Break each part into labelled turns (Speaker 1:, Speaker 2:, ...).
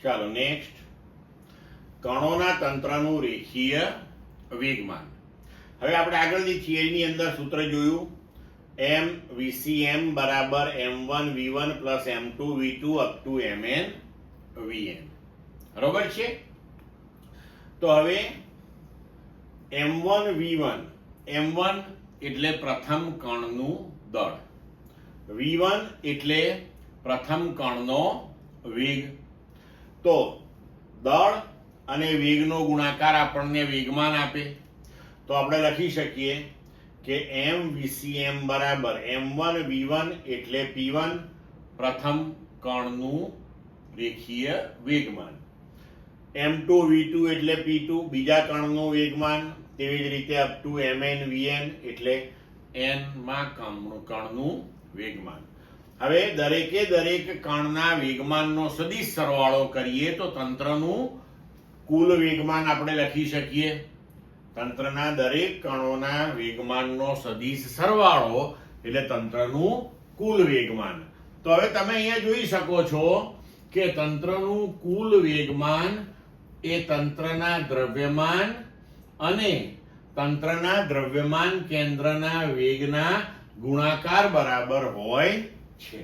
Speaker 1: ચાલો નેક્સ્ટ, કણોના તંત્રનું રેખીય વેગમાન. હવે આપણે આગળની થિયરીની અંદર સૂત્ર જોયું, m VCM બરાબર m1 v1 plus m2 v2 up to mn vn. બરોબર છે. તો હવે m1 v1, m1 એટલે પ્રથમ કણનું દળ, v1 એટલે પ્રથમ કણનો વેગ. તો દળ અને વેગનો ગુણાકાર આપણને વેગમાન આપે. તો આપણે લખી શકીએ કે m VCM બરાબર m1 v1 એટલે p1 પ્રથમ કણનું રેખીય વેગમાન, m2 v2 એટલે p2 બીજા કણનું વેગમાન, તેવી જ રીતે અપ ટુ mn vn એટલે n માં કણનું વેગમાન. હવે દરેકે દરેક કણના વેગમાનનો સદિશ સરવાળો કરીએ તો તંત્રનું કુલ વેગમાન આપણે લખી શકીએ. તંત્રના દરેક કણોના વેગમાનનો સદિશ સરવાળો એટલે તંત્રનું કુલ વેગમાન. તો હવે તમે અહીંયા જોઈ શકો છો કે તંત્રનું કુલ વેગમાન એ તંત્રના દ્રવ્યમાન અને તંત્રના દ્રવ્યમાન કેન્દ્રના વેગના ગુણાકાર બરાબર હોય છે.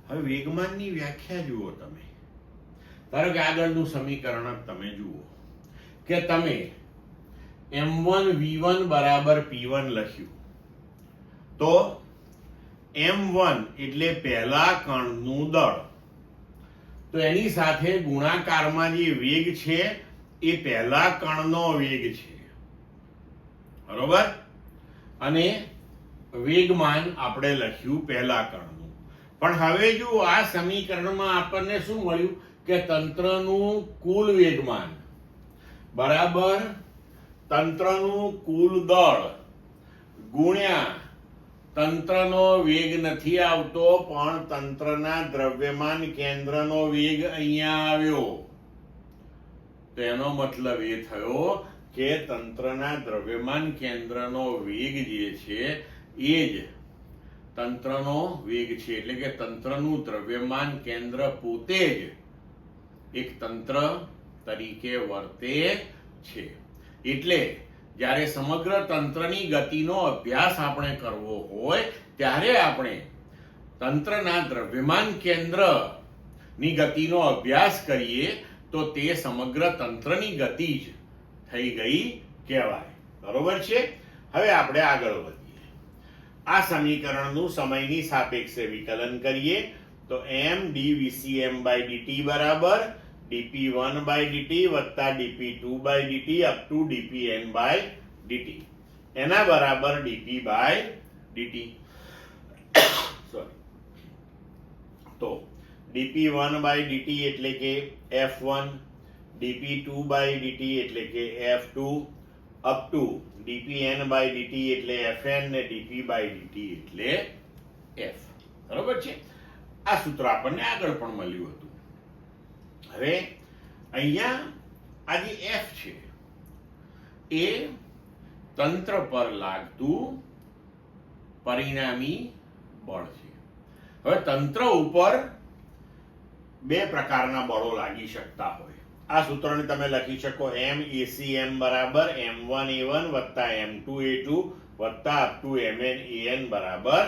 Speaker 1: હવે વેગમાનની વ્યાખ્યા જુઓ તમે. ધારો કે આગળનું સમીકરણ તમે જુઓ કે તમે m1 v1 બરાબર p1 લખ્યું, તો m1 એટલે પહેલા કણનું દળ, તો એની સાથે ગુણાકારમાં જે વેગ છે એ પહેલા કણનો વેગ છે. બરોબર. અને વેગમાન આપણે લખ્યું પહેલા કણનું. પણ હવે જો આ સમીકરણમાં આપણને શું મળ્યું કે તંત્રનું કુલ વેગમાન બરાબર તંત્રનું કુલ દળ ગુણ્યા તંત્રનો વેગ નથી આવતો પણ તંત્રના દ્રવ્યમાન કેન્દ્રનો વેગ અહીંયા આવ્યો. તેનો મતલબ એ થયો કે તંત્રના દ્રવ્યમાન કેન્દ્રનો વેગ જે છે એ જ તંત્રનો વેગ છે. એટલે કે તંત્રનું દ્રવ્યમાન કેન્દ્ર પોતે જ એક તંત્ર તરીકે વર્તે છે. એટલે જ્યારે સમગ્ર તંત્રની ગતિનો અભ્યાસ આપણે કરવો હોય ત્યારે આપણે તંત્રના દ્રવ્યમાન કેન્દ્રની ગતિનો અભ્યાસ કરીએ તો તે સમગ્ર તંત્રની ગતિ જ થઈ ગઈ કહેવાય. બરોબર છે. હવે આપણે આગળ વધીએ. આ સમીકરણનું સમયની સાપેક્ષે વિકલન કરીએ તો m dVCM by dt બરાબર dp1 by dt વત્તા dp2 by dt up to dpn by dt એના બરાબર dp by dt. સોરી. તો dp1 by dt એટલે કે f1, dp2 by dt એટલે કે f2 up to dpn by dt એટલે fn ને dp by dt એટલે f. બરોબર છે. આ સૂત્ર આપણને આગળ પણ મળ્યું હતું. હવે અહીંયા આ જે f છે એ તંત્ર પર લાગતું પરિણામી બળ છે. હવે તંત્ર ઉપર બે પ્રકારના બળો લાગી શકતા હોય. આ સૂત્રને તમે લખી શકો m ACM બરાબર m1 a1 વત્તા m2 a2 વત્તા અપ ટુ mn an બરાબર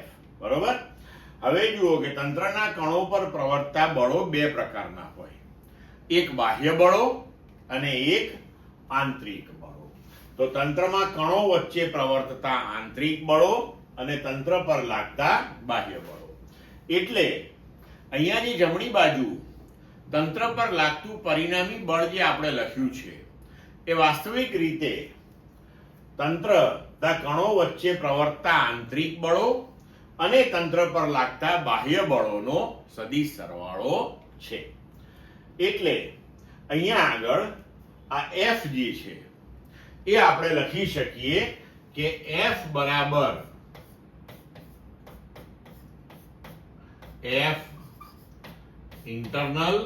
Speaker 1: f. બરોબર. હવે જુઓ કે તંત્રના કણો પર પ્રવર્તતા બળો બે પ્રકારના હોય, એક બાહ્ય બળો અને એક આંતરિક બળો. તો તંત્રમાં કણો વચ્ચે પ્રવર્તતા આંતરિક બળો અને તંત્ર પર લાગતા બાહ્ય બળો. એટલે અહીંયાની જમણી બાજુ તંત્ર પર લાગતું પરિણામી બળ જે આપણે લખ્યું છે એ વાસ્તવિક રીતે તંત્રના કણો વચ્ચે પ્રવર્તતા આંતરિક બળો અને તંત્ર પર લાગતા બાહ્ય બળોનો સદિશ સરવાળો છે. એટલે અહીંયા આગળ આ f જે છે એ આપણે લખી શકીએ કે f બરાબર f ઇન્ટરનલ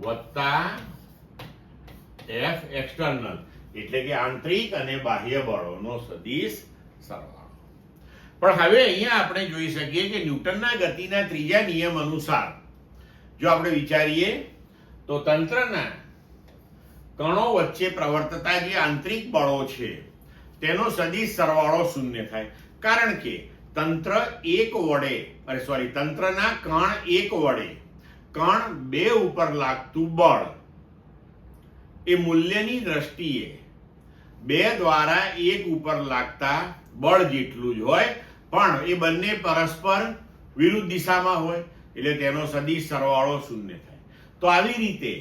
Speaker 1: વત્તા f એક્સટર્નલ એટલે કે આંતરિક અને બાહ્ય બળોનો સદિશ સરવાળો. પણ હવે અહીંયા આપણે જોઈ શકીએ કે ન્યૂટનના ગતિના ત્રીજા નિયમ અનુસાર જો આપણે વિચારીએ તો તંત્રના કણો વચ્ચે પ્રવર્તતા જે આંતરિક બળો છે તેનો સદિશ સરવાળો શૂન્ય થાય, કારણ કે તંત્રના કણ એક વડે કણ બે ઉપર લાગતું બળ એ મૂલ્યની દ્રષ્ટિએ બે દ્વારા એક ઉપર લાગતા બળ જેટલું જ હોય, પણ એ બંને પરસ્પર વિરુદ્ધ દિશામાં હોય એટલે તેનો સદિશ સરવાળો શૂન્ય થાય. તો આવી રીતે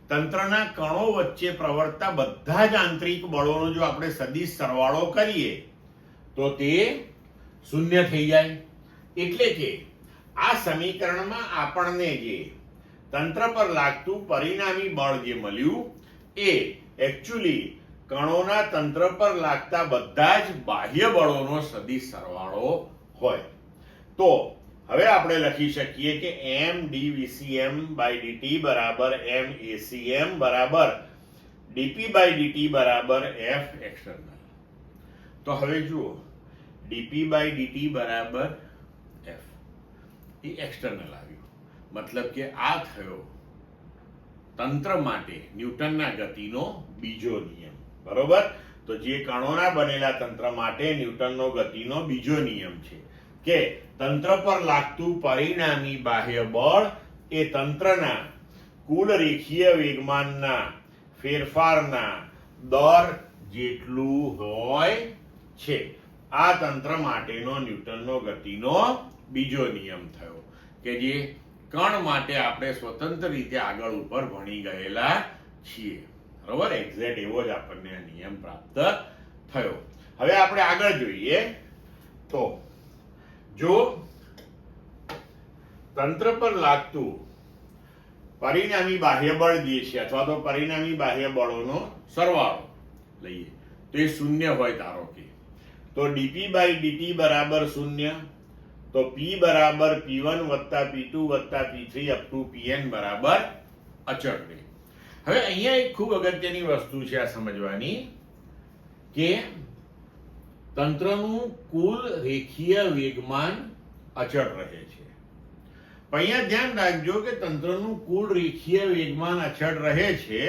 Speaker 1: તંત્રના કણો વચ્ચે પ્રવર્તતા બધા જ આંતરિક બળોનો જો આપણે સદિશ સરવાળો કરીએ તો તે શૂન્ય થઈ જાય. એટલે કે આ સમીકરણમાં આપણને જે તંત્ર પર લાગતું પરિણામી બળ જે મળ્યું એ એકચ્યુઅલી કણોના તંત્ર પર લાગતા બધા જ બાહ્ય બળોનો સદિશ સરવાળો હોય. તો હવે આપણે લખી શકીએ કે mdVcm/dt બરાબર macm બરાબર dp/dt બરાબર f એક્સટર્નલ. તો હવે જુઓ, dp/dt બરાબર f એ એક્સટર્નલ આવ્યું, મતલબ કે આ થયો તંત્ર માટે ન્યૂટનના ગતિનો બીજો નિયમ. બરોબર? તો જે કણોના બનેલા તંત્ર માટે ન્યૂટનનો ગતિનો બીજો નિયમ છે કે તંત્ર પર લાગતું પરિણામી બાહ્ય બળ એ તંત્રના કુલ રેખીય વેગમાનના ફેરફારના દર જેટલું હોય છે. આ તંત્ર માટેનો ન્યૂટનનો ગતિનો બીજો નિયમ થયો કે જે કણ માટે આપણે સ્વતંત્ર રીતે આગળ ઉપર ભણી ગયેલા છીએ. બરોબર? એક્ઝેક્ટ એવો જ આપણને આ નિયમ પ્રાપ્ત થયો. હવે આપણે આગળ જોઈએ તો જો તંત્ર પર લાગતું પરિણામી બાહ્ય બળ જે છે અથવા તો પરિણામી બાહ્ય બળોનો સરવાળો લઈએ તો એ શૂન્ય હોય ધારો કે, તો dp/dt બરાબર શૂન્ય, તો p બરાબર p1 વત્તા p2 વત્તા p3 અપ ટુ pn બરાબર અચળ રહે. હવે અહીંયા એક ખૂબ અગત્યની વસ્તુ છે આ સમજવાની કે તંત્રનું કુલ રેખીય વેગમાન અચળ રહે છે. પણ અહીંયા ધ્યાન રાખજો કે તંત્રનું કુલ રેખીય વેગમાન અચળ રહે છે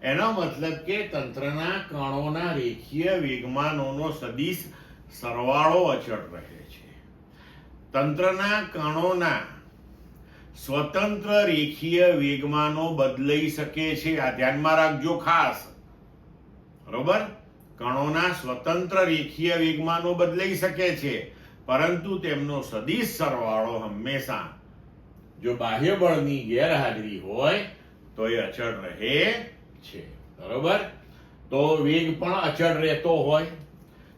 Speaker 1: એનો મતલબ કે તંત્રના કણોના રેખીય વેગમાનોનો સદિશ સરવાળો અચળ રહે છે. તંત્રના કણોના સ્વતંત્ર રેખીય વેગમાનો બદલાઈ શકે છે. આ ધ્યાનમાં રાખજો ખાસ. બરોબર? કણોના સ્વતંત્ર રેખીય વેગમાનો બદલાઈ શકે છે, પરંતુ તેમનો સદિશ સરવાળો હંમેશા જો બાહ્ય બળની ગેરહાજરી હોય તો એ અચળ રહે છે. બરોબર? તો વેગ પણ અચળ રહેતો હોય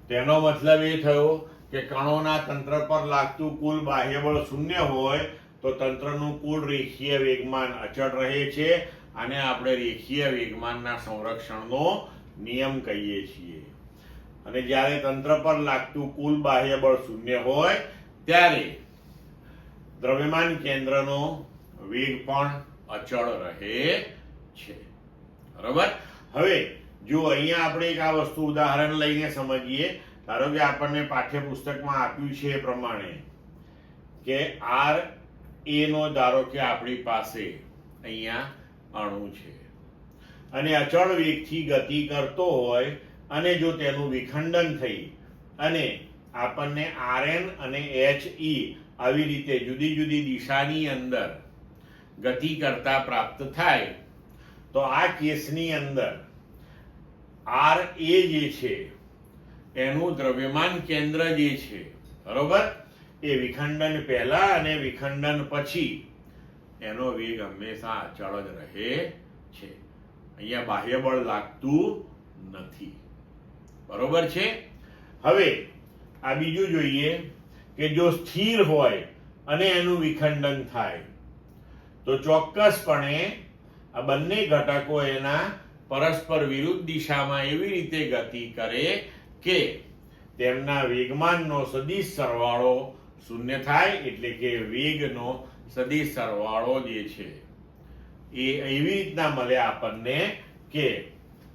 Speaker 1: તેનો મતલબ એ થયો કે કણોના તંત્ર પર લાગતું કુલ બાહ્ય બળ શૂન્ય હોય તો તંત્રનું કુલ રેખીય વેગમાન અચળ રહે છે. આને આપણે રેખીય વેગમાનના સંરક્ષણનો નિયમ કહીએ છીએ. અને જ્યારે તંત્ર પર લાગતું કુલ બાહ્ય બળ શૂન્ય હોય ત્યારે દ્રવ્યમાન કેન્દ્રનો વેગ પણ અચળ રહે છે. બરોબર? હવે જો અહીંયા આપણે એક આ વસ્તુ ઉદાહરણ લઈને સમજીએ. ધારો કે આપણને પાઠ્યપુસ્તકમાં આપ્યું છે એ પ્રમાણે કે r a નો ધારો કે આપણી પાસે અહીંયા અણુ છે અને અચળ વેગથી ગતિ કરતો હોય અને જો તેનું વિખંડન થઈ અને આપણને rn અને he આવી રીતે જુદી જુદી દિશાની અંદર ગતિ કરતા પ્રાપ્ત થાય તો આ કેસની અંદર ra જે છે એનું દ્રવ્યમાન કેન્દ્ર જે છે, બરોબર, એ વિખંડન પહેલા અને વિખંડન પછી એનો વેગ હંમેશા અચળ જ રહે છે. અહીંયા બાહ્ય બળ લાગતું નથી. બરોબર છે? હવે આ બીજું જોઈએ કે જો સ્થિર હોય અને એનું વિખંડન થાય તો ચોક્કસપણે આ બંને ઘટકો એના પરસ્પર વિરુદ્ધ દિશામાં એવી રીતે ગતિ કરે કે તેમના વેગમાનનો સદિશ સરવાળો શૂન્ય થાય. એટલે કે વેગનો સદિશ સરવાળો જે છે એ એવી રીતના મળે આપણને કે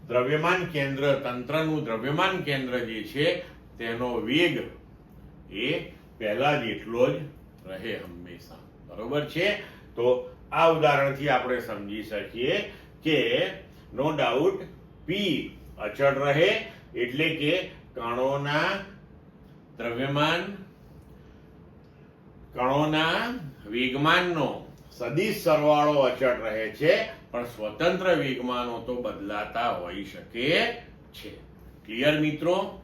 Speaker 1: દ્રવ્યમાન કેન્દ્ર, તંત્રનું દ્રવ્યમાન કેન્દ્ર જે છે તેનો વેગ એ પહેલા જેટલો જ રહે હંમેશા. બરોબર છે? તો આ ઉદાહરણથી આપણે સમજી શકીએ કે નો ડાઉટ પી અચળ રહે એટલે કે કણોના દ્રવ્યમાન કણોના વેગમાનનો સદિશ સરવાળો અચળ રહે છે, પણ સ્વતંત્ર વેગમાનો તો બદલાતા હોઈ શકે છે. ક્લિયર મિત્રો?